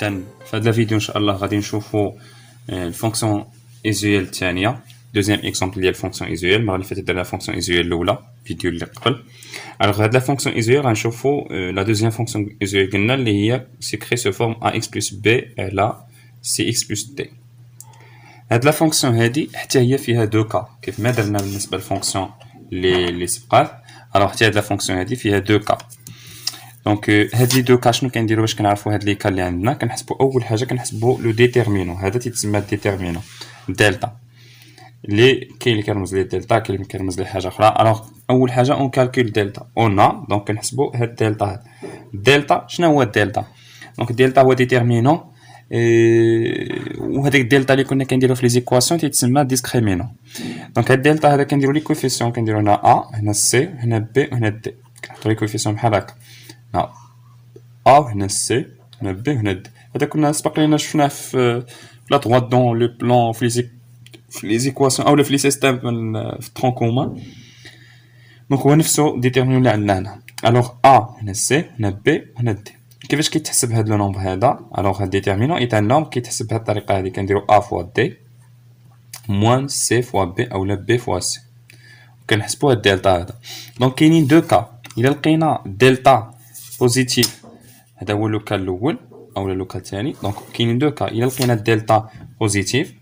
إذن في هذا الفيديو إن شاء الله غادي نشوفوا الفونكسيون إيزويال الثانية دوزيام إكزومبل ديال الفونكسيون إيزويال. المرة اللي فاتت درنا الفونكسيون إيزويال الأولى فيديو اللي قبل. ألوغ هاد لا فونكسيون إيزويال غنشوفوا لا دوزيام فونكسيون إيزويال قلنا اللي هي سيكري سو فورم أ إكس بلس بي على سي إكس بلس دي. هاد لا فونكسيون هادي حتى هي فيها دو كا كيف ما درنا بالنسبة للفونكسيون اللي سبقات. ألوغ حتى هاد لا فونكسيون هادي فيها دو كا. دونك هاد لي دو كا شنو كنديرو باش كنعرفو هاد لي كا اللي عندنا؟ كنحسبو اول حاجه كنحسبو لو ديتيرمينون، هذا تيتسمى ديتيرمينون دلتا اللي كاين اللي كيرمز ليه دلتا كاين اللي كيرمز ليه حاجه اخرى. الوغ اول حاجه اون كالكول دلتا اون دونك كنحسبو هاد دلتا هاد دلتا. شنو هو الدلتا؟ دونك الدلتا هو ديتيرمينون وهذاك الدلتا اللي كنا كنديرو في لي زيكواسيون تيتسمى ديسكريمينون. دونك هاد الدلتا هذا كنديرو لي كوفيسيون، كنديرو هنا ا هنا سي هنا بي وهنا دي، كنحطو لي كوفيسيون بحال هكا هنا ا هنا سي هنا بي هنا دي. هذا كنا سبق لينا شفناه في لا droite دون لو بلان في لي زيكواسيون او في لي سيستيم في ترون كومان. دونك هو نفسه ديتيرمينون اللي عندنا هنا. الوغ ا هنا سي هنا بي هنا دي. كيفاش كيتحسب هذا لو نومبر هذا؟ الوغ هاد ديتيرمينون ايت ان نومبر كيتحسب بهذه الطريقه هذه، كنديرو ا فوا دي موان سي فوا بي اولا بي فوا سي وكنحسبوا هاد الدلتا هذا. دونك كاينين دو كا. الا لقينا دلتا بوزيتيف هذا هو لو كا الاول اولا لو كا الثاني. دونك كاينين دو كا، الا لقينا الدلتا بوزيتيف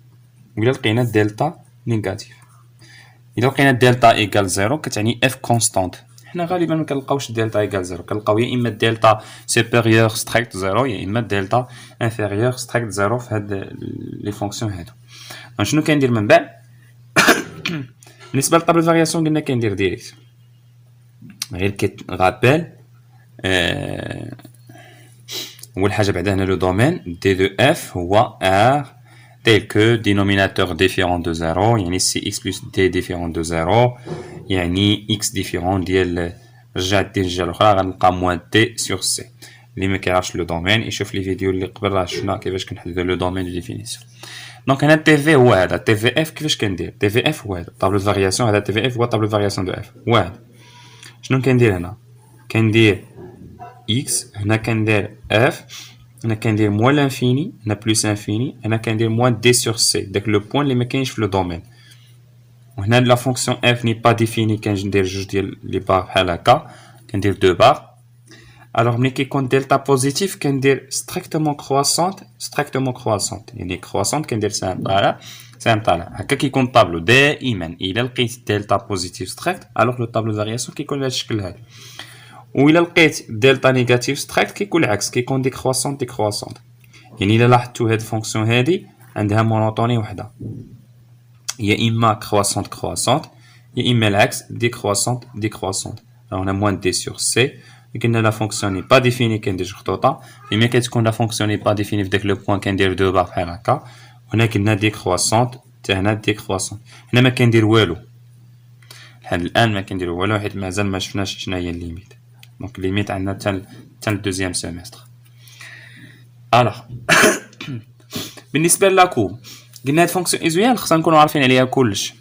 ولا لقينا الدلتا نيجاتيف. الا لقينا الدلتا ايكال زيرو كتعني اف كونستانت. حنا غالبا ما كنلقاوش الدلتا ايكال زيرو، كنلقاو يا اما الدلتا سوبيريور ستريكت زيرو يا اما الدلتا انفيريور ستريكت زيرو في هاد لي فونكسيون هادو. شنو كندير من بعد؟ بالنسبه للطابل فارياسيون قلنا كندير ديريكت غير كتغابيل اول حاجه بعدا هنا لو دومين دي دو اف هو ار tel que dénominateur différent de 0 يعني سي اكس بلس دي ديفيرون دو 0 يعني اكس ديفيرون ديال رجعت ديال الجهه الاخرى غنلقى موان دي سور سي. اللي ما كيعرفش لو دومين يشوف لي فيديو اللي قبل راه شفنا كيفاش كنحددو لو دومين دو ديفينيسيون. دونك هنا تي في هو هذا تي في اف. كيفاش كندير تي في اف؟ هو هذا طابلو فارياسيون. هذا تي في اف هو طابلو فارياسيون دو اف هو هذا. شنو كندير هنا؟ كندير اكس هنا كندير اف هنا كندير موان لانفيني هنا بلس انفيني هنا كندير موان دي سور سي داك لو بوين اللي ما كاينش في لو دومين. وهنا لا فونكسيون اف ني با ديفيني كندير جوج ديال لي بار بحال هكا كندير دو بار. الوغ ملي كيكون دلتا بوزيتيف كندير ستريكتومون كرواسونت يعني كرواسونت كندير سهم طالع سهم طالع هكا كيكون طابلو دائما. الا لقيت دلتا بوزيتيف ستريكت الوغ لو طابلو فارياسيون كيكون بهذا الشكل هذا. وإلا لقيت دلتا نيجاتيف ستريكت كيكون العكس كيكون ديكرواسونت يعني إلا لاحظتو هاد الفونكسيون هادي عندها مونوطوني وحده، يا إما كرواسونت يا إما العكس ديكرواسونت. هنا موان دي سور سي. قلنا لا فونكسيون ني با ديفيني كندير خطوطه، فيما كتكون لا فونكسيون ني با ديفيني في داك لو بوين كندير دو بار بحال هكا. هنا قلنا ديكرواسونت حتى هنا ديكرواسونت. هنا ما كندير والو لحد الآن ما كندير والو حيت مازال ما شفناش شنو هي الليميت. دونك ليميت عندنا حتى الدوزيام سيمستر. الوغ بالنسبه لاكوب قلنا هاد فونكسيون ايزويال خصنا نكونوا عارفين عليها كلش.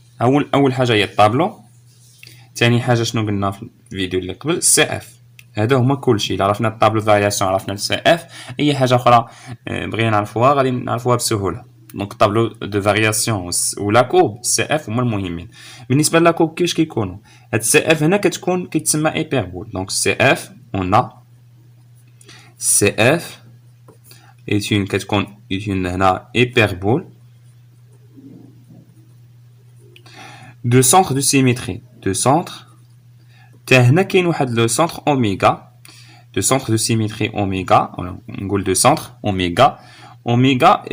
اول حاجه هي الطابلو، ثاني حاجه شنو قلنا في الفيديو اللي قبل سي اف. هذا هما كلشي. الا عرفنا الطابلو فارياسيون عرفنا السي اف، اي حاجه اخرى بغينا نعرفوها غادي نعرفوها بسهوله. دونك طابلو دو فارياسيون ولا كوب سي اف هما المهمين. بالنسبه لاكوب كيفاش كيكونوا؟ هاد سي اف هنا كتكون كيتسمى ايبربول. دونك سي اف اون سي اف ايتون كتكون ايتون هنا ايبربول دو سونتر دو سيميتري دو سونتر. تا هنا كاين واحد لو سونتر اوميغا دو سونتر دو سيميتري اوميغا نقول دو سونتر اوميغا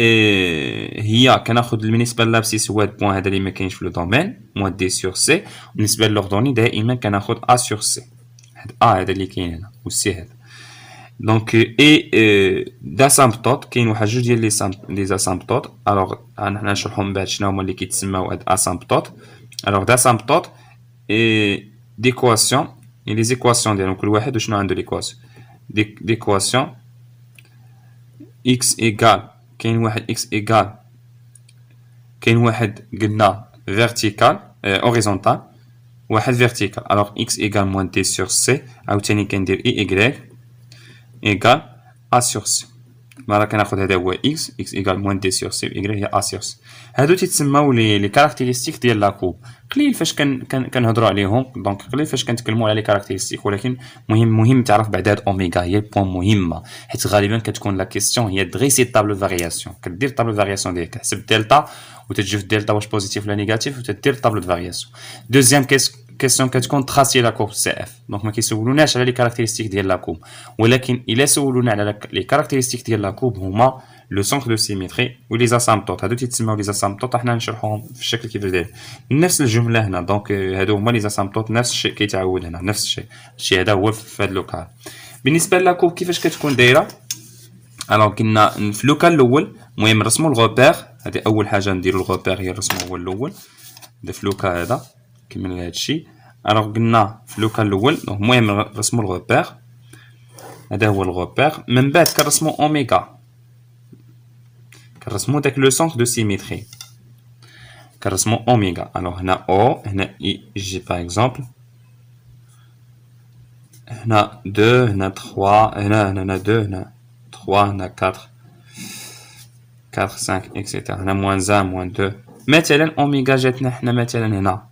هي كناخذ بالنسبه للابسيس هو هاد بوين هذا اللي ما كاينش في لو دومين موان دي سور سي. بالنسبه للوردوني دائما كناخذ ا سور سي. هاد ا هذا اللي كاين هنا والسي هذا. دونك اي داسامبتوت كاين واحد جوج ديال لي اسامبتوت. الوغ حنا نشرحو من بعد شنو هما اللي كيتسماو هاد اسامبتوت. الوغ داسامبتوت اي ديكواسيون لي زيكواسيون ديالهم كل واحد وشنو عنده ليكواسيون ديكواسيون x إيكال كاين واحد x إيكال كاين واحد قلنا فيرتيكال هوريزونتال واحد فيرتيكال. الوغ x إيكال موان دي سور سي. عاوتاني كندير y إيكال a سور سي. مرة كناخد هذا هو x إيكال موان دي سور سي و هي a سور سي. هادو تيتسماو لي كاركتيرستيك ديال لا كوب. قليل فاش كنهضروا عليهم، دونك قليل فاش كنتكلموا على لي كاركتيرستيك، ولكن مهم تعرف بعد هاد اوميغا هي بوين مهمة، حيت غالبا كتكون لا كيسيون هي دغيسي طابلو فارياسيون، كدير طابلو فارياسيون ديالك تحسب دلتا وتتشوف دلتا واش بوزيتيف ولا نيجاتيف وتدير طابلو دو فارياسيون. دوزيام كيسيون كتكون تراسي لا كورب سي اف، دونك ما كيسولوناش على لي كاركتيرستيك ديال لا كوب، ولكن الا سولونا على لي كاركتيرستيك ديال لا كوب هما لو سونتر دو سيميتري و لي اسامبتوت. هادو تيتسماو لي اسامبتوت، حنا نشرحوهم في الشكل كيفاش داير نفس الجمله هنا. دونك هادو هما لي اسامبتوت، نفس الشيء كيتعاود هنا، نفس الشيء. الشيء هذا هو في هاد لوكال. بالنسبه لا كوب كيفاش كتكون دايره، الوغ قلنا في لوكال الاول المهم نرسمو الغوبير. هادي اول حاجه نديرو الغوبير هي نرسمو هو الاول في لوكال هذا كيما هذا الشيء. الوغ قلنا في لوكال الاول المهم نرسمو الغوبير، هذا هو الغوبير. من بعد كنرسمو اوميغا، كنرسمو داك لو سونتر دو سيميتري، كنرسمو اوميغا. الوغ هنا او، هنا اي جي باغ اكزومبل، هنا 2 هنا 3 هنا 2 هنا 3 هنا 4 5 اكسيتيرا. هنا موان 1 موان 2. مثلا اوميغا جاتنا حنا مثلا هنا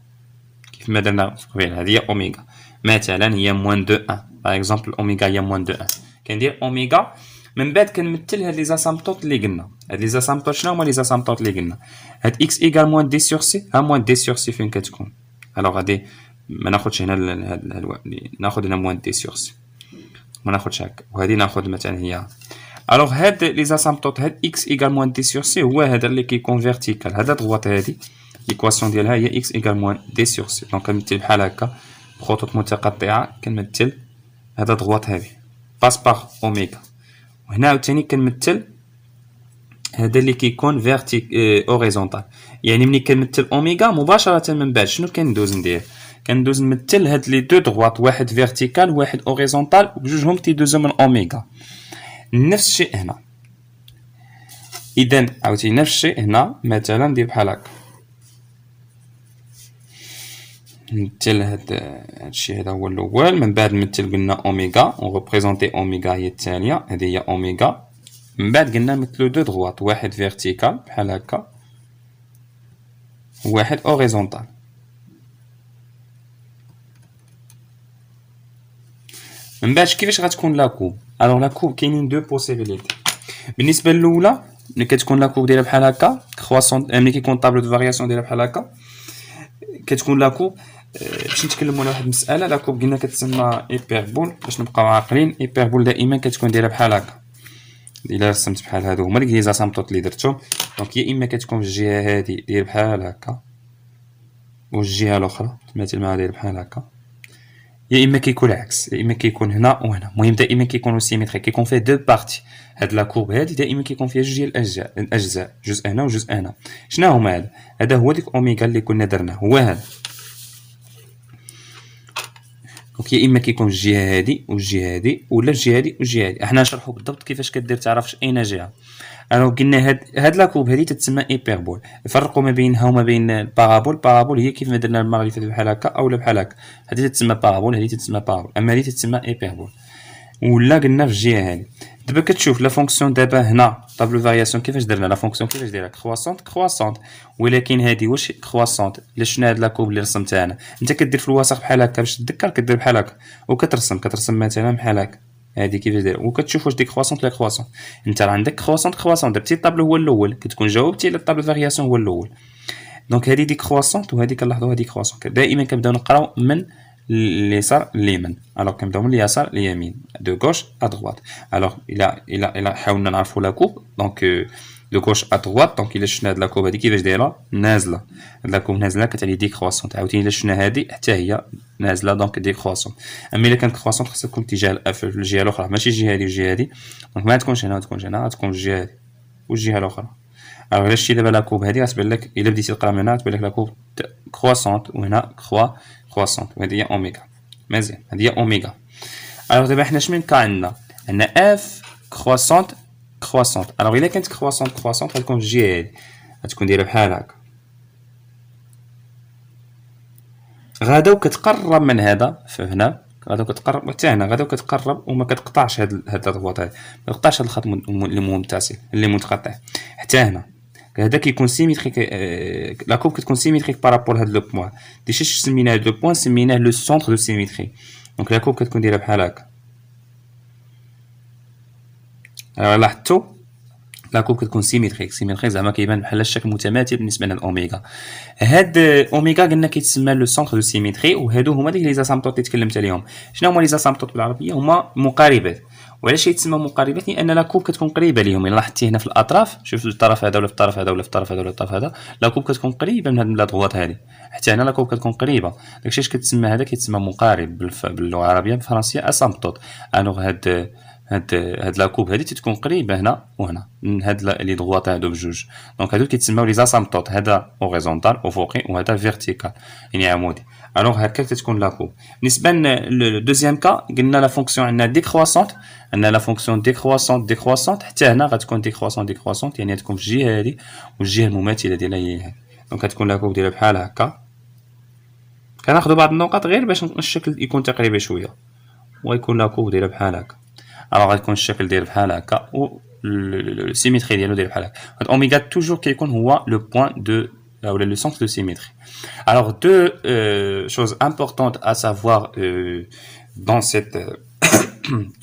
كيف ما درنا في قبيل، هذه هي اوميغا مثلا هي موان 2 1 باغ اكزومبل. اوميغا هي موان 2 1، كندير اوميغا. من بعد كنمثل هاد لي زاسامبتوت اللي قلنا. هاد لي زاسامبتوت شنو هما لي زاسامبتوت اللي قلنا؟ هاد اكس ايكال موان دي سور سي، ها موان دي سور سي فين كتكون؟ الوغ غادي ما ناخذش هنا ناخذ هنا موان دي سور سي، ما ناخذش هكا، وهذه ناخذ مثلا هي. الوغ هاد لي زاسامبتوت، هاد اكس ايكال موان دي سور سي هو هذا اللي كيكون فيرتيكال. هذا دغوات هادي ليكواسيون ديالها هي اكس ايكال موان دي سور سي. دونك كنمثل بحال هكا بخطوط متقطعه، كنمثل هذا دغوات هادي باس باغ اوميغا. وهنا عاوتاني كنمثل هذا اللي كيكون فيرتيك اوريزونتال، يعني ملي كنمثل اوميغا مباشره من بعد شنو كندوز ندير؟ كندوز نمثل هاد لي دو دغوات، واحد فيرتيكال وواحد اوريزونتال، وبجوجهم تيدوزو من اوميغا. نفس الشيء هنا، اذا عاوتاني نفس الشيء هنا. مثلا ندير بحال هكا، نمثل هاد الشيء هذا هو الاول. من بعد نمثل قلنا اوميغا، اون ريبريزونتي اوميغا هي الثانيه، هذه هي اوميغا. من بعد قلنا نمثلو دو دغوات، واحد فيرتيكال بحال هكا وواحد اوريزونتال. من بعد كيفاش غتكون لا كوب؟ الوغ لا كوب كاينين دو بوسيبيليتي. بالنسبه الاولى ملي كتكون لا كوب دايره بحال هكا كرواسون، ملي كيكون طابلو دو فارياسيون دايره بحال هكا كتكون لا كوب. باش نتكلموا على واحد المساله، لا كوب قلنا كتسمى ايبربول. باش نبقاو عاقلين، ايبربول دائما كتكون دايره بحال هكا. الا رسمت بحال هادو هما لي زاسامبتوت اللي درتهم، دونك يا اما كتكون في الجهه هادي داير بحال هكا والجهه الاخرى مثل ما داير بحال هكا، يا اما كيكون العكس، يا اما كيكون هنا وهنا. المهم دائما كيكونوا سيميتري، كيكون فيه دو بارتي. هاد لا كوب هادي دائما كيكون فيها جوج ديال الاجزاء، جزء هنا وجزء هنا. شنو هما هذا؟ هذا هو ديك اوميغا اللي كنا درناه، هو هذا. دونك يا اما كيكون الجهه هادي والجهه هادي، ولا الجهه هادي والجهه هادي. احنا نشرحوا بالضبط كيفاش كدير تعرفش اين جهه. انا قلنا هاد لا كوب هادي تتسمى ايبربول. فرقوا ما بينها وما بين البارابول. بارابول هي كيف ما درنا المره اللي فاتت بحال هكا اولا بحال هكا، هادي تتسمى بارابول، هادي تتسمى بارابول، اما هادي تتسمى ايبربول. ولا قلنا في الجهه هادي. دابا كتشوف لا فونكسيون دابا هنا طابلو فارياسيون كيفاش درنا لا فونكسيون، كيفاش دايره كرواسونت. ولكن هادي واش كرواسونت؟ شنو هاد لا كوب اللي رسمتها انا؟ انت كدير في الوسط بحال هكا باش تذكر، كدير بحال هكا وكترسم مثلا بحال هكا. هادي كيفاش دايره، وكتشوف واش ديك كرواسونت ولا كرواسونت. انت راه عندك كرواسونت درتي الطابلو هو الاول، كتكون جاوبتي على الطابلو فارياسيون هو الاول. دونك هادي ديك كرواسونت وهادي كنلاحظوا هادي كرواسونت. دائما كنبداو نقراو من اليسار لليمين. الوغ كنبداو من اليسار لليمين، دو غوش ا دغوات. الوغ الى حاولنا نعرفوا لا كوب، دونك دو غوش ا دغوات. دونك الى شفنا هاد لا كوب هادي كيفاش دايره نازله، هاد لا كوب نازله كتعني ديك كرواسونت. عاوتاني الى شفنا هادي حتى هي نازله، دونك ديك كرواسونت. اما الى كانت كرواسونت خاصها تكون اتجاه في الجهه الاخرى، ماشي الجهه هادي والجهه هادي. دونك ما تكونش هنا، تكونش هنا، تكون الجهه هادي والجهه الاخرى. الوغ الا شتي دابا لا كوب هادي غتبان لك، الا بديتي تقرا من هنا تبان لك لا كوب كرواسونت، وهنا كرواسونت، وهادي هي اوميغا. مزيان، هادي هي اوميغا. الوغ دابا حنا شمن كا عندنا اف كرواسونت. الوغ الا كانت كرواسونت غتكون في الجهه هادي، غتكون دايره بحال هكا. غادا وكتقرب من هذا فهنا غادا كتقرب حتى هنا غادا كتقرب وما كتقطعش هاد الضغوط هادي، ما كتقطعش هاد الخط اللي متصل اللي متقطع حتى هنا. هذا كيكون سيميتريك، لا كوب كتكون سيميتريك بارابور هاد لو بوين. ديجا سميناه هاد لو بوين سميناه لو سونتر دو سيميتري. دونك لا كوب كتكون دايره بحال هكا. لاحظتوا لا كوب كتكون سيميتريك زعما كيبان بحال الشكل متماثل بالنسبه للاوميغا. هاد اوميغا قلنا كيتسمى لو سونتر دو سيميتري، وهادو هما ديك لي زاسامبتوت اللي تكلمت عليهم. شنو هما لي زاسامبتوت بالعربيه؟ هما مقاربات. وعلاش يتسمى مقاربات؟ لان لا كوب كتكون قريبه ليهم. الا لاحظتي هنا في الاطراف، شوف الطرف هذا ولا في الطرف هذا ولا في الطرف هذا ولا في الطرف هذا، لا كوب كتكون قريبه من هاد الضغوط هذه. حتى هنا لا كوب كتكون قريبه، داكشي علاش كتسمى هذا كيتسمى مقارب باللغه العربيه. بالفرنسيه اسامبتوت. الوغ هاد لا كوب هادي تتكون قريبه هنا وهنا من هاد لي ضغوط هادو بجوج. دونك هادو كيتسموا لي زاسامبتوت، هذا اوريزونتال افقي وهذا فيرتيكال يعني عمودي. الوغ هكا تتكون لا كوب. بالنسبه للدوزيام كا قلنا لا فونكسيون عندنا ديكرواسونت، عندنا لا فونكسيون ديكرواسونت حتى هنا غتكون ديكرواسونت يعني غتكون في الجهه هادي والجهه المماثله ديالها هي هادي. دونك غتكون لا كوب ديالها بحال هكا. كناخذوا بعض النقط غير باش الشكل يكون تقريبي شويه، ويكون لا كوب ديالها بحال هكا. الوغ غتكون الشكل ديال بحال هكا و السيميتري ديالو داير بحال هكا. هاد اوميغا توجور كيكون هو لو بوين دو ولا لو سونتر دو سيميتري. الوغ دو choses importantes à savoir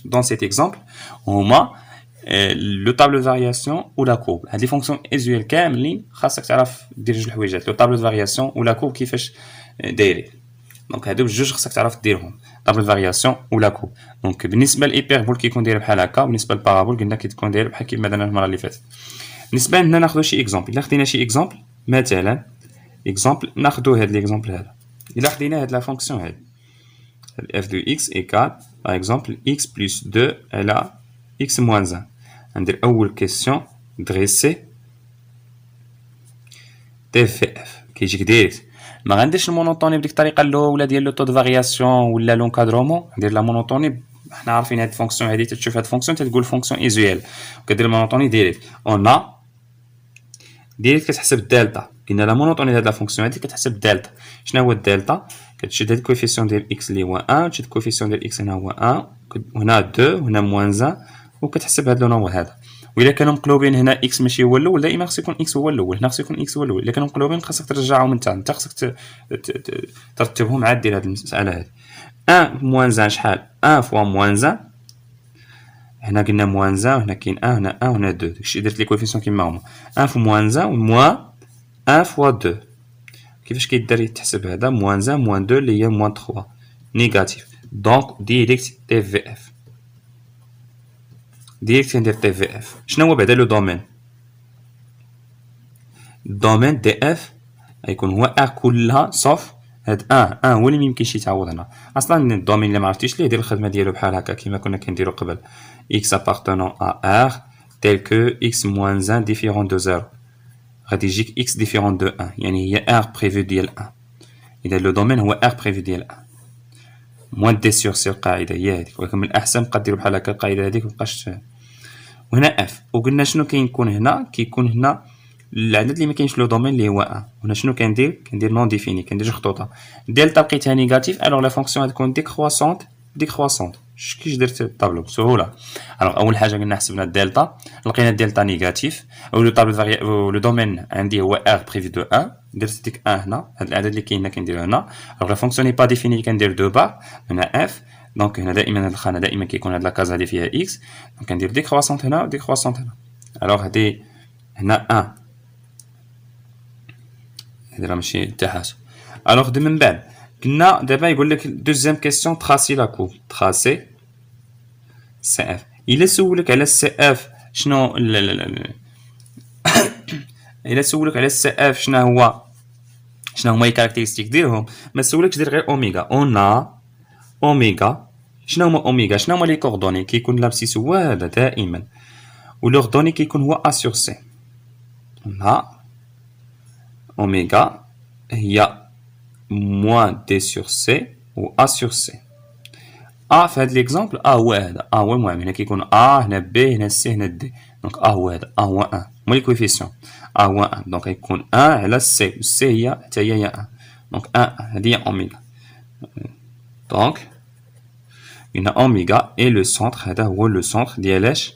dans cet exemple هما لو طابلو فارياسيون و لا كوب. هاد لي فونكسيون ايزويل كاملين خاصك تعرف دير جوج الحويجات، لو طابلو فارياسيون و لا كوب كيفاش دايرين. دونك هادو بجوج خاصك تعرف ديرهم، طابلو فارياسيون ولا كوب. دونك بالنسبه للإيبربول كيكون داير بحال هكا، بالنسبه للبارابول قلنا كتكون داير بحال كيما درنا المره اللي فاتت. بالنسبه لنا ناخذ شي اكزومبل. الا خدينا شي اكزومبل مثلا اكزومبل ناخذ هاد ليكزومبل هذا. الا خدينا هاد لا فونكسيون هادي اف دو اكس ايكال باغ اكزومبل اكس بلس 2 على اكس موان 1. ندير اول كيسيون دريسي تي في اف كيجيك ديريكت. ما غنديرش المونوطوني بديك الطريقه الاولى ديال لو طو دو فارياسيون ولا لونكادرومون. ندير لا مونوطوني. حنا عارفين هاد الفونكسيون هادي تشوف هاد الفونكسيون تقول فونكسيون ايزويل وكدير المونوطوني ديريكت. اون ديريكت كتحسب الدالتا. قلنا لا مونوطوني هاد لا فونكسيون هادي كتحسب الدالتا. شنو هو الدالتا؟ كتشد هاد الكوفيسيون ديال اكس اللي هو 1 تشد الكوفيسيون ديال اكس هنا هو 1 وهنا 2 وهنا موان 1 وكتحسب هاد لو نومبر هذا. وإلا كانوا مقلوبين هنا اكس ماشي هو الاول دائما خص يكون اكس هو الاول، هنا خص يكون اكس هو الاول. الا كانوا مقلوبين خاصك ترجعهم من تحت، انت خصك ترتبهم عاد دير هاد المساله هادي. 1 موان 1 شحال؟ 1 فوا موان 1. هنا قلنا موان 1 وهنا كاين 1 هنا 1 وهنا 2. داكشي درت لي كوفيسيون كيما هما. 1 فوا موان 1 وموان 1 فوا 2. كيفاش كيدار يتحسب هذا؟ موان 1 موان 2 اللي هي موان 3 نيجاتيف. دونك ديريكت تي في اف. ديريكت ندير تي في اف. شنو هو بعدا لو دومين؟ الدومين دي اف غيكون هو ار كلها صوف هاد 1 هو اللي ميمكنش يتعوض هنا. اصلا الدومين اللي معرفتيش ليه دير الخدمه ديالو بحال هكا كيما كنا كنديرو قبل. x appartenant à r tel que x moins 1 différent de 0. غادي يجيك x différent de 1 يعني هي r prévu ديال 1. اذا لو دومين هو r prévu ديال 1 موان دي سور سي القاعده هي هذيك. ولكن من الاحسن بقى ديروا بحال هكا القاعده هذيك مابقاش. وهنا اف. وقلنا شنو كيكون هنا؟ كيكون هنا العدد اللي ما كاينش لو دومين اللي هو 1. هنا شنو كندير نون ديفيني، كندير جوج خطوطه. دلتا لقيتها نيجاتيف، الوغ لا فونكسيون غتكون ديكرواسونت. كيفاش درت الطابلو بسهوله؟ الوغ اول حاجه قلنا حسبنا الدلتا، لقينا الدلتا نيجاتيف او لو طابلو لو دومين عندي هو ار بريفي دو 1. درت ديك 1 هنا، هاد العدد اللي كاين هنا كنديرو هنا. الوغ لا فونكسيون ني با ديفيني، كندير دو بار هنا اف. دونك هنا دائما هاد الخانه دائما كيكون هاد لاكاز هادي فيها اكس. دونك كندير ديكرواسونت هنا وديكرواسونت هنا. الوغ هادي هنا 1 هادي راه ماشي تحاسب. الوغ دو من بعد قلنا دابا يقول لك دوزيام كيسيون تراسي لا كوب. تراسي سي اف. الا سولك على السي اف شنو الا سولك على السي اف شنو هما لي كاركتيرستيك ديالهم، ما سولكش دير غير اوميغا. اون اوميغا. شنو هما اوميغا؟ شنو هما لي كوردوني؟ كيكون لابسيس هو هذا دائما، ولوردوني كيكون هو ا سور سي. هنا اوميغا هي موان دي سور سي و ا سور سي. ا في هاد ليكزامبل هو هذا، هو المهم. هنا كيكون هنا بي هنا سي هنا دي. دونك هو هذا هو 1 هما لي كوفيسيون. هو 1 دونك غيكون 1 على سي، والسي هي حتى هي 1. دونك 1 هادي هي اوميغا. دونك une oméga et le centre هذا هو le centre ديالاش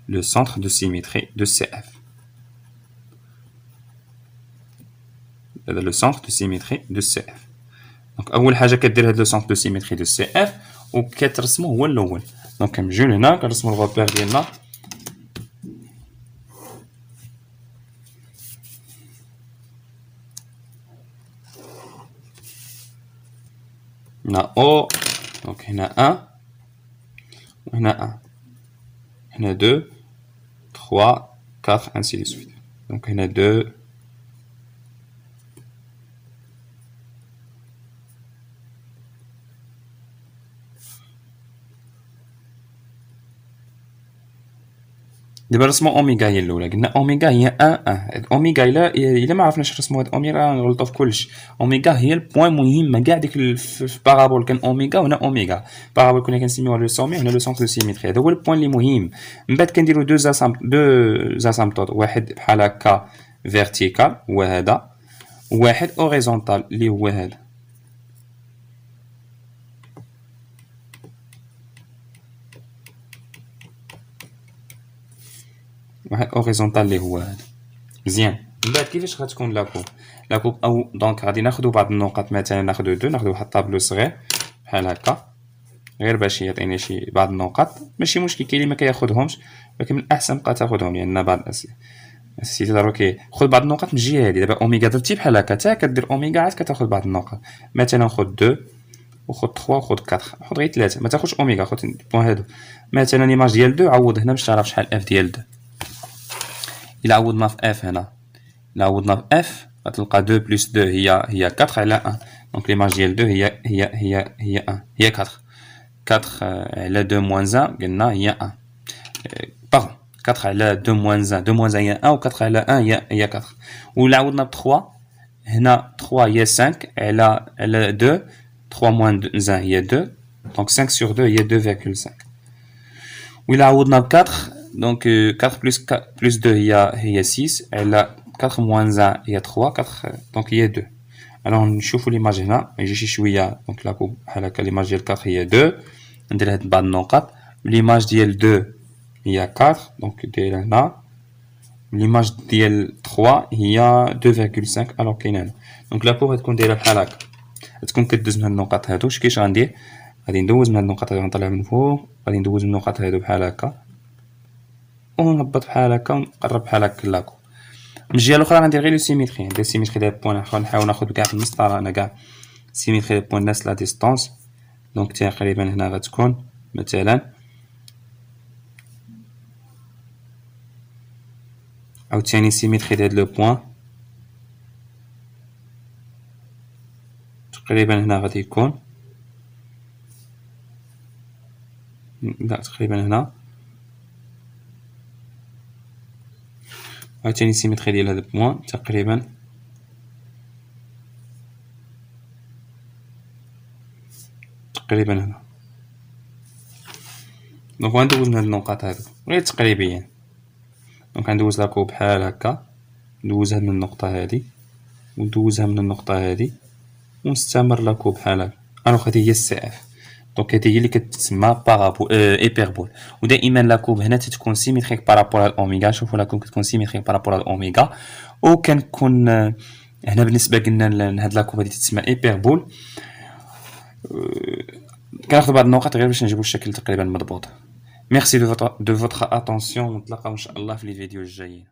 le centre de symétrie de CF. هذا le centre de symétrie de CF. دونك اول حاجه كدير هذا لو سونتر دو سيميتري دو سي اف وكترسمو هو الاول. دونك كنجيو لهنا كنرسمو الغوبير ديالنا هنا او، دونك هنا 1 وهنا 1 هنا 2 3 4 ainsi de suite. دونك هنا 2 دابا نرسمو اوميغا هي الاولى. قلنا اوميغا هي 1 اوميغا الا ما عرفناش نرسمو هاد اوميغا نغلطو في كلشي. اوميغا هي البوين مهمه كاع ديك في بارابول كان اوميغا وهنا اوميغا. بارابول كنا كنسميوها لو سومي وهنا لو سونتر دو سيميتري. هذا هو البوين اللي مهم. من بعد كنديرو دو اسامبتوط، واحد بحال هكا فيرتيكال هو هذا، وواحد اوريزونتال اللي هو هذا. واحد اوريزونتال اللي هو هذا. مزيان. من بعد كيفاش غتكون لاكوب؟ لاكوب او دونك غادي ناخذ بعض النقط، مثلا ناخذ دو، ناخذ واحد الطابلو صغير بحال هكا غير باش يعطيني شي بعض النقط. ماشي مشكل، كاين اللي ما كياخذهمش، ولكن من الاحسن بقى تاخذهم لان بعض السيتي ضروري كياخذ بعض النقط من الجهه هذه. دابا اوميغا درتي بحال هكا حتى كدير اوميغا عاد كتاخذ بعض النقط. مثلا خذ 2 وخذ 3 وخذ 4، خذ غير 3 ما تاخذش اوميغا، خذ البوان هادو. مثلا ليماج ديال 2 عوض هنا باش تعرف شحال اف ديال 2. إلا عوضنا في اف هنا، إلا عوضنا في اف غتلقى 2 بلس 2 هي 4 على 1. دونك ليماج ديال 2 هي 1 هي 4. 4 على 2 موان 1 قلنا هي 1. باغون 4 على 2 موان 1، 2 موان 1 هي 1 و 4 على 1 هي 4. وإلا عوضنا ب 3 هنا 3 هي 5 على 2، 3 موان 1 هي 2، دونك 5 sur 2 هي 2,5. وإلا عوضنا ب 4 دونك 4 بلس 2 هي 6 على 4 موان 1 هي 3، 4 دونك هي 2. الوغ نشوفو ليماج هنا يجي شي شويه. دونك لاكوب بحال هكا ليماج ديال 4 هي 2، ندير هاد بعض النقط. ليماج ديال 2 هي 4 دونك دايره هنا. ليماج ديال 3 هي 2,5 الوغ كاينه هنا. دونك لاكوب غتكون دايره بحال هكا، غتكون كدوز من هاد النقط هادو. كيفاش غندير؟ غادي ندوز من هاد النقط هادو، غنطلع من فوق، غادي ندوز من النقط هادو بحال هكا ونهبط بحال هكا ونقرب بحال هكا لاكو. من الجهه الاخرى غندير غير لو سيميتري، ندير سيميتري ديال بوين اخر، نحاول ناخذ كاع في المسطره انا كاع سيميتري ديال بوين نفس لا ديستونس. دونك تقريبا هنا غتكون مثلا عاوتاني سيميتري ديال لو بوين تقريبا هنا غادي يكون، لا تقريبا هنا. عاوتاني سيميتري ديال هاد البوين تقريبا هنا. دونك غندوز من هاد النقط هادو غير تقريبيا. دونك غندوز لاكو بحال هكا، ندوزها من النقطة هادي وندوزها من النقطة هادي ونستمر لاكو بحال هكا. الوغ هادي هي السي اف. دونك هادي هي اللي كتسمى بارابول ايبربول. ودائما لاكوب هنا تتكون سيميتريك بارابول على الاوميغا. شوفوا لاكوب كتكون سيميتريك بارابول على الاوميغا. وكنكون هنا بالنسبه قلنا هاد لاكوب هادي تتسمى ايبربول. كناخذ بعض النقط غير باش نجيبو الشكل تقريبا مضبوط. ميرسي دو فوتر اتونسيون، ونتلاقاو ان شاء الله في لي فيديو الجايين.